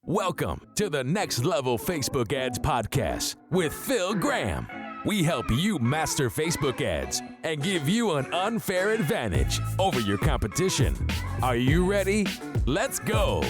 Welcome to the Next Level Facebook Ads Podcast with Phil Graham. We help you master Facebook ads and give you an unfair advantage over your competition. Are you ready? Let's go.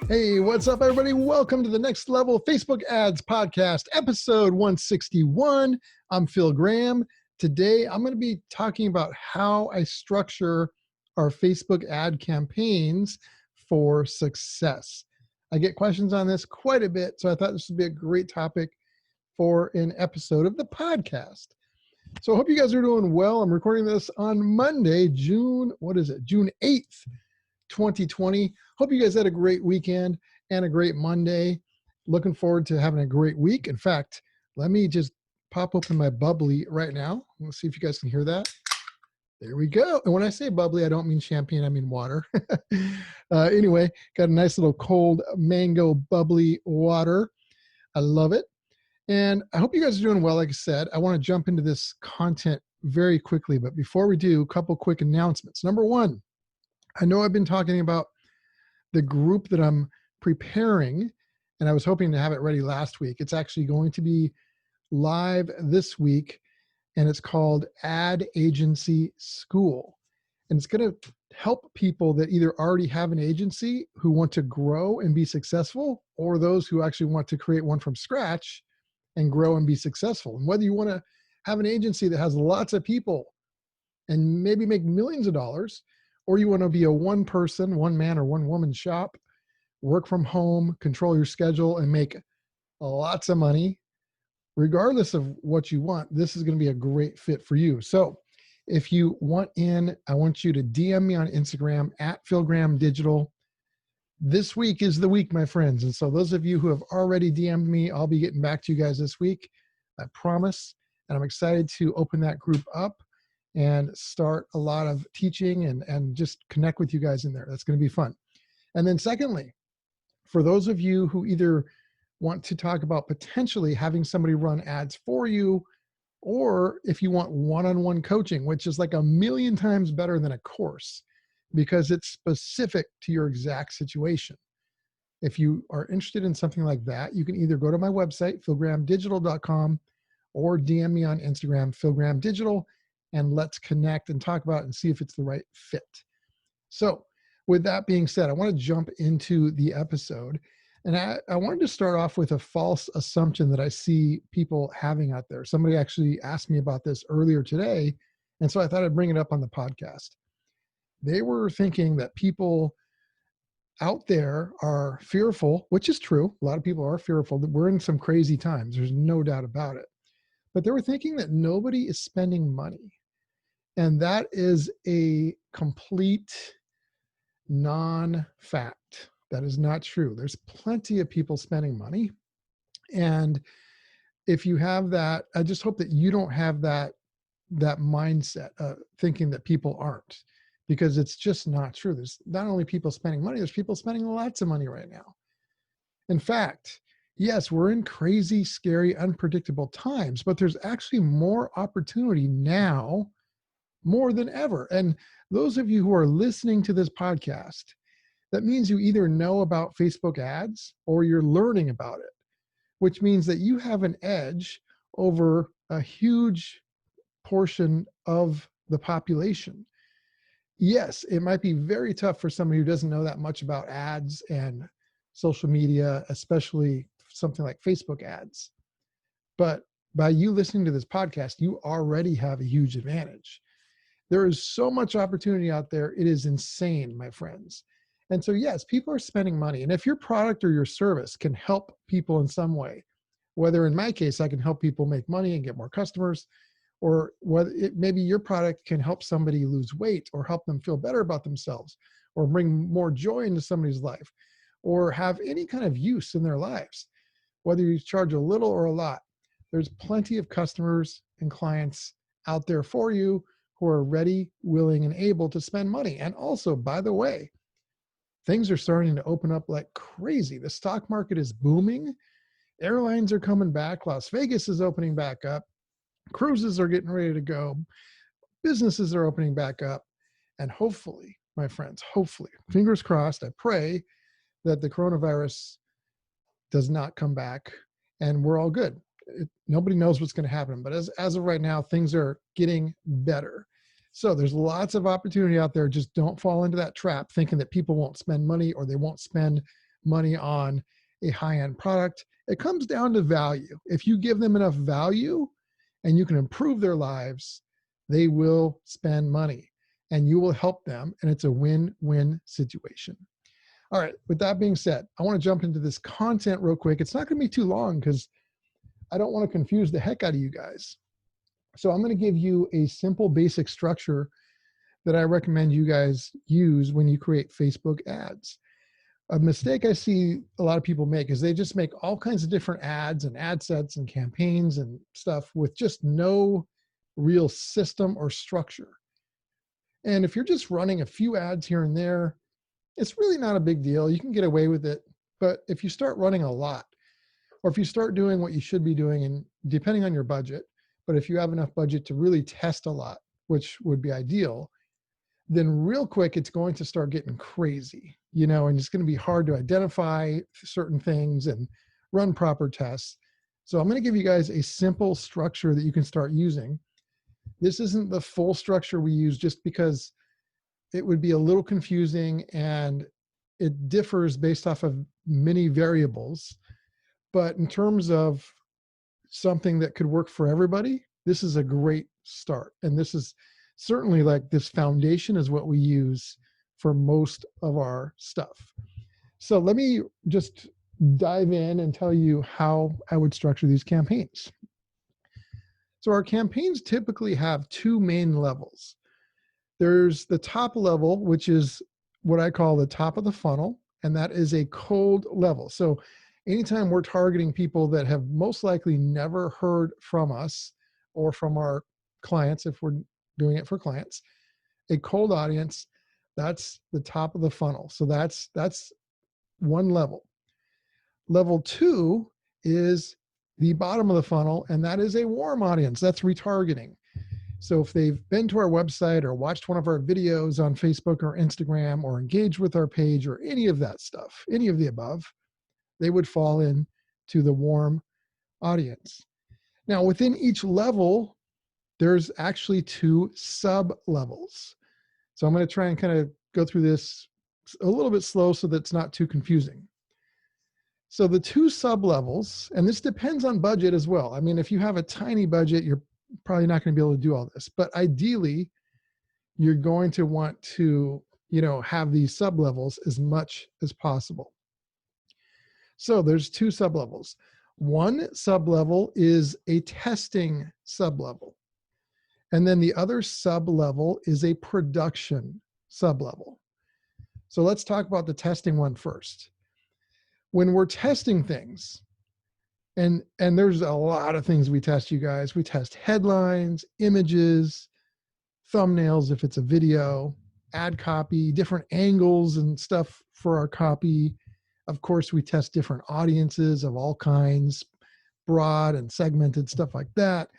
Hey, what's up, everybody? Welcome to the Next Level Facebook Ads Podcast, episode 161. I'm Phil Graham. Today, I'm going to be talking about how I structure our Facebook ad campaigns for success. I get questions on this quite a bit, so I thought this would be a great topic for an episode of the podcast. So I hope you guys are doing well. I'm recording this on Monday, June 8th, 2020. Hope you guys had a great weekend and a great Monday. Looking forward to having a great week. In fact, let me just pop open my bubbly right now. Let's see if you guys can hear that. There we go. And when I say bubbly, I don't mean champagne, I mean water. Anyway, got a nice little cold mango bubbly water. I love it. And I hope you guys are doing well. Like I said, I want to jump into this content very quickly. But before we do, a couple quick announcements. Number one, I know I've been talking about the group that I'm preparing, and I was hoping to have it ready last week. It's actually going to be live this week, and it's called Ad Agency School. And it's going to help people that either already have an agency who want to grow and be successful, or those who actually want to create one from scratch and grow and be successful. And whether you want to have an agency that has lots of people and maybe make millions of dollars, or you want to be a one person, one man or one woman shop, work from home, control your schedule, and make lots of money, regardless of what you want, this is going to be a great fit for you. So if you want in, I want you to DM me on Instagram at Phil Graham Digital. This week is the week, my friends. And so those of you who have already DM'd me, I'll be getting back to you guys this week. I promise. And I'm excited to open that group up and start a lot of teaching and just connect with you guys in there. That's going to be fun. And then secondly, for those of you who either want to talk about potentially having somebody run ads for you, or if you want one-on-one coaching, which is like 1,000,000 times better than a course because it's specific to your exact situation. If you are interested in something like that, you can either go to my website, philgrahamdigital.com, or DM me on Instagram, philgrahamdigital, and let's connect and talk about it and see if it's the right fit. So with that being said, I want to jump into the episode. And I wanted to start off with a false assumption that I see people having out there. Somebody actually asked me about this earlier today, and so I thought I'd bring it up on the podcast. They were thinking that people out there are fearful, which is true. A lot of people are fearful. That we're in some crazy times. There's no doubt about it. But they were thinking that nobody is spending money. And that is a complete non-fact. That is not true. There's plenty of people spending money. And if you have that, I just hope that you don't have that mindset thinking that people aren't, because it's just not true. There's not only people spending money, there's people spending lots of money right now. In fact, yes, we're in crazy, scary, unpredictable times, but there's actually more opportunity now more than ever. And those of you who are listening to this podcast, that means you either know about Facebook ads or you're learning about it, which means that you have an edge over a huge portion of the population. Yes, it might be very tough for somebody who doesn't know that much about ads and social media, especially something like Facebook ads. But by you listening to this podcast, you already have a huge advantage. There is so much opportunity out there. It is insane, my friends. And so, yes, people are spending money. And if your product or your service can help people in some way, whether in my case, I can help people make money and get more customers, or whether maybe your product can help somebody lose weight or help them feel better about themselves or bring more joy into somebody's life or have any kind of use in their lives, whether you charge a little or a lot, there's plenty of customers and clients out there for you who are ready, willing, and able to spend money. And also, by the way, things are starting to open up like crazy. The stock market is booming. Airlines are coming back. Las Vegas is opening back up. Cruises are getting ready to go. Businesses are opening back up. And hopefully, my friends, hopefully, fingers crossed, I pray that the coronavirus does not come back and we're all good. Nobody knows what's going to happen, but as of right now, things are getting better. So there's lots of opportunity out there. Just don't fall into that trap thinking that people won't spend money or they won't spend money on a high-end product. It comes down to value. If you give them enough value and you can improve their lives, they will spend money and you will help them. And it's a win-win situation. All right, with that being said, I want to jump into this content real quick. It's not going to be too long because I don't want to confuse the heck out of you guys. So I'm going to give you a simple basic structure that I recommend you guys use when you create Facebook ads. A mistake I see a lot of people make is they just make all kinds of different ads and ad sets and campaigns and stuff with just no real system or structure. And if you're just running a few ads here and there, it's really not a big deal. You can get away with it. But if you start running a lot, or if you start doing what you should be doing, and depending on your budget, but if you have enough budget to really test a lot, which would be ideal, then real quick, it's going to start getting crazy, and it's going to be hard to identify certain things and run proper tests. So I'm going to give you guys a simple structure that you can start using. This isn't the full structure we use just because it would be a little confusing and it differs based off of many variables. But in terms of something that could work for everybody, this is a great start. And this is certainly like this foundation is what we use for most of our stuff. So let me just dive in and tell you how I would structure these campaigns. So our campaigns typically have two main levels. There's the top level, which is what I call the top of the funnel, and that is a cold level. So anytime we're targeting people that have most likely never heard from us or from our clients, if we're doing it for clients, a cold audience, that's the top of the funnel. So that's one level. Level two is the bottom of the funnel, and that is a warm audience. That's retargeting. So if they've been to our website or watched one of our videos on Facebook or Instagram or engaged with our page or any of that stuff, any of the above, they would fall into the warm audience. Now, within each level, there's actually two sub-levels. So I'm going to try and kind of go through this a little bit slow so that it's not too confusing. So the two sub-levels, and this depends on budget as well. I mean, if you have a tiny budget, you're probably not going to be able to do all this. But ideally, you're going to want to, have these sub-levels as much as possible. So there's two sub-levels. One sub-level is a testing sub-level. And then the other sub-level is a production sub-level. So let's talk about the testing one first. When we're testing things, and there's a lot of things we test, you guys. We test headlines, images, thumbnails if it's a video, ad copy, different angles and stuff for our copy. Of course, we test different audiences of all kinds, broad and segmented stuff like that.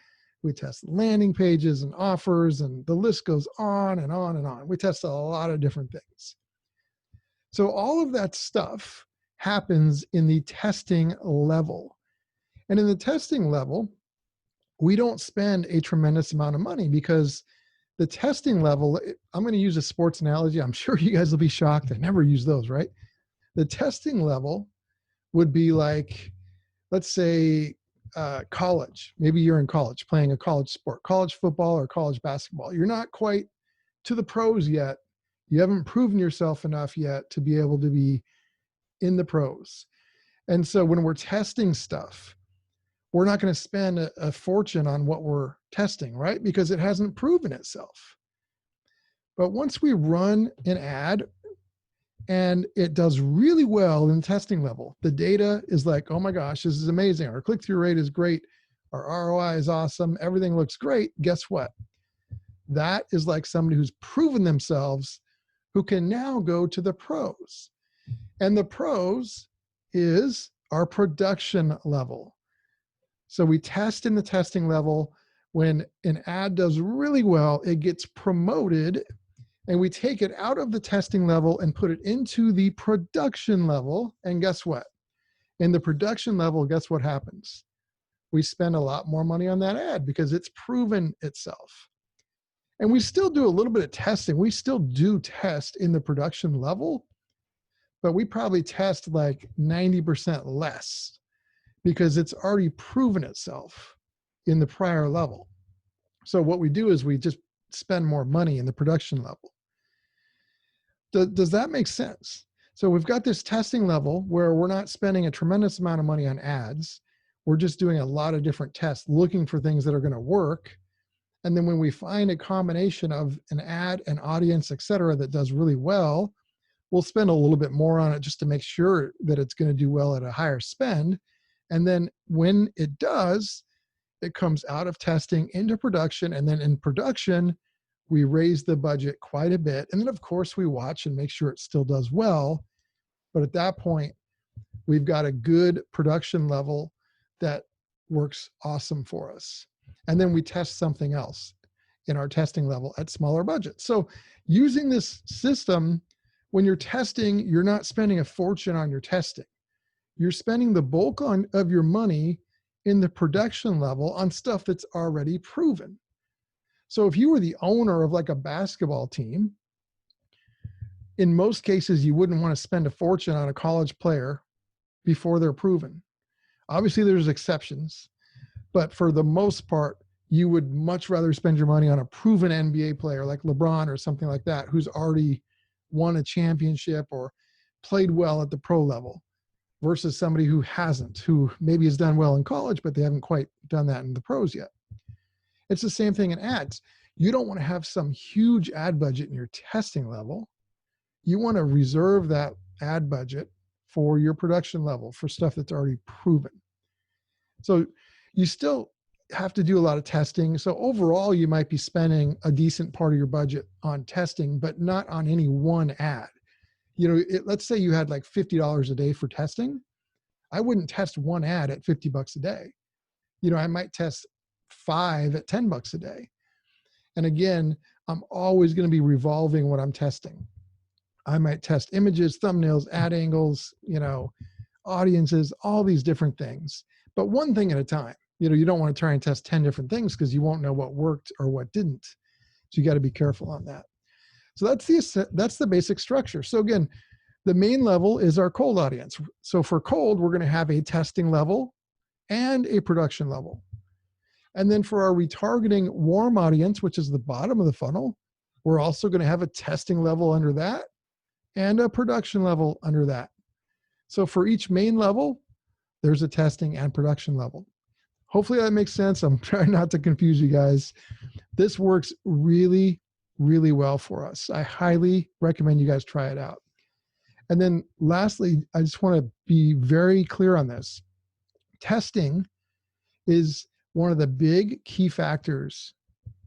We test landing pages and offers, and the list goes on and on and on. We test a lot of different things. So all of that stuff happens in the testing level. And in the testing level, we don't spend a tremendous amount of money because the testing level, I'm going to use a sports analogy. I'm sure you guys will be shocked. I never use those, right? The testing level would be like, let's say, college. Maybe you're in college playing a college sport, college football or college basketball. You're not quite to the pros yet. You haven't proven yourself enough yet to be able to be in the pros. And so when we're testing stuff, we're not going to spend a fortune on what we're testing, right? Because it hasn't proven itself. But once we run an ad and it does really well in the testing level, the data is like, oh my gosh, this is amazing. Our click-through rate is great. Our ROI is awesome. Everything looks great. Guess what? That is like somebody who's proven themselves who can now go to the pros. And the pros is our production level. So we test in the testing level. When an ad does really well, it gets promoted and we take it out of the testing level and put it into the production level. And guess what? In the production level, guess what happens? We spend a lot more money on that ad because it's proven itself. And we still do a little bit of testing. We still do test in the production level, but we probably test like 90% less because it's already proven itself in the prior level. So what we do is we just spend more money in the production level. Does that make sense? So we've got this testing level where we're not spending a tremendous amount of money on ads. We're just doing a lot of different tests, looking for things that are going to work. And then when we find a combination of an ad, an audience, et cetera, that does really well, we'll spend a little bit more on it just to make sure that it's going to do well at a higher spend. And then when it does, it comes out of testing into production. And then in production, we raise the budget quite a bit. And then of course we watch and make sure it still does well. But at that point, we've got a good production level that works awesome for us. And then we test something else in our testing level at smaller budgets. So using this system, when you're testing, you're not spending a fortune on your testing. You're spending the bulk of your money in the production level on stuff that's already proven. So if you were the owner of like a basketball team, in most cases, you wouldn't want to spend a fortune on a college player before they're proven. Obviously, there's exceptions, but for the most part, you would much rather spend your money on a proven NBA player like LeBron or something like that, who's already won a championship or played well at the pro level, versus somebody who hasn't, who maybe has done well in college, but they haven't quite done that in the pros yet. It's the same thing in ads. You don't want to have some huge ad budget in your testing level. You want to reserve that ad budget for your production level, for stuff that's already proven. So you still have to do a lot of testing. So overall, you might be spending a decent part of your budget on testing, but not on any one ad. You know, let's say you had like $50 a day for testing. I wouldn't test one ad at $50 a day. You know, I might test 5 at $10 a day. And again, I'm always going to be revolving what I'm testing. I might test images, thumbnails, ad angles, you know, audiences, all these different things, but one thing at a time. You know, you don't want to try and test 10 different things because you won't know what worked or what didn't. So you got to be careful on that. So that's the basic structure. So again, the main level is our cold audience. So for cold, we're going to have a testing level and a production level. And then for our retargeting warm audience, which is the bottom of the funnel, we're also going to have a testing level under that and a production level under that. So for each main level, there's a testing and production level. Hopefully that makes sense. I'm trying not to confuse you guys. This works really, really well for us. I highly recommend you guys try it out. And then lastly, I just want to be very clear on this. Testing is one of the big key factors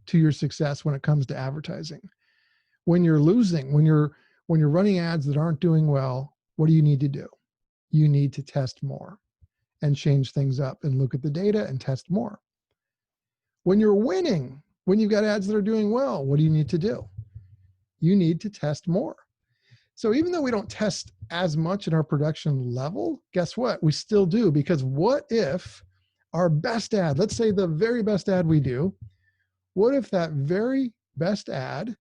to your success when it comes to advertising. When you're losing, when you're running ads that aren't doing well, what do you need to do? You need to test more and change things up and look at the data and test more. When you're winning, when you've got ads that are doing well, what do you need to do? You need to test more. So even though we don't test as much in our production level, guess what? We still do, because what if our best ad, let's say the very best ad we do, what if that very best ad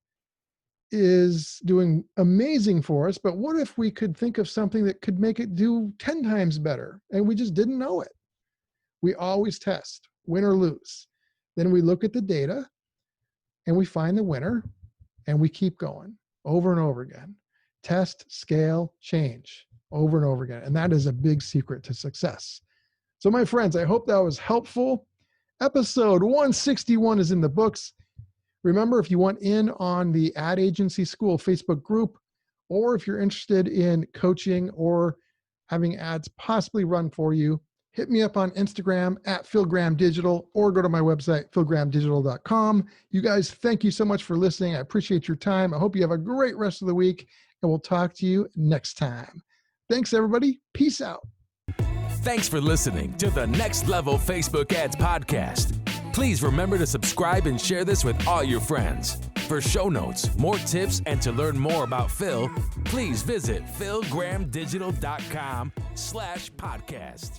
is doing amazing for us, but what if we could think of something that could make it do 10 times better and we just didn't know it? We always test, win or lose. Then we look at the data and we find the winner and we keep going over and over again. Test, scale, change over and over again. And that is a big secret to success. So my friends, I hope that was helpful. Episode 161 is in the books. Remember, if you want in on the Ad Agency School Facebook group, or if you're interested in coaching or having ads possibly run for you, hit me up on Instagram at PhilGrahamDigital, or go to my website, PhilGrahamDigital.com. You guys, thank you so much for listening. I appreciate your time. I hope you have a great rest of the week, and we'll talk to you next time. Thanks, everybody. Peace out. Thanks for listening to the Next Level Facebook Ads Podcast. Please remember to subscribe and share this with all your friends. For show notes, more tips, and to learn more about Phil, please visit philgrahamdigital.com/podcast.